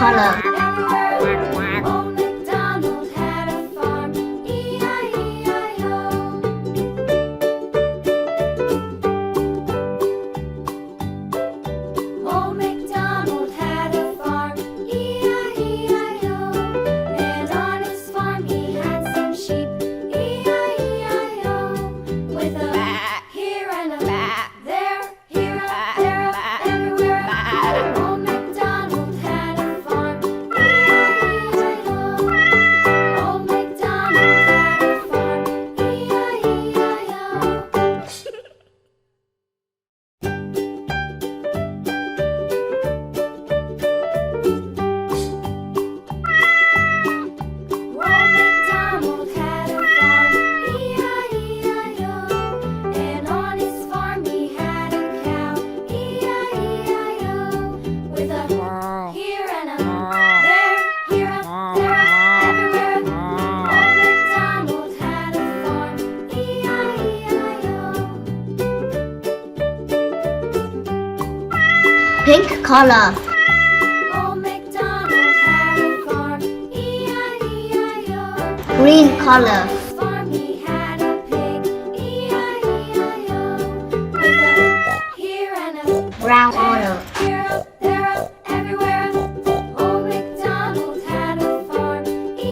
color. Old MacDonald had a farm, E-I-E-I-O. Old MacDonald had a farm, E-I-E-I-O. And on his farm he had some sheep, E-I-E-I-O. With a here and a there, here a, there a, everywhere a. Old MacDonald had a farm, E-I-E-I-O. Old MacDonald had a farm, Old MacDonald had a farm, E-I-E-I-O. And on his farm he had a cow, E-I-E-I-O. With a here and a there, here a, there a, everywhere a. Old MacDonald had a farm, E-I-E-I-O. Pink color. Old MacDonald had a farm, E-I-E-I-O. Green color. Farm he had a pig, E-I-E-I-O. With a here and a Brown color.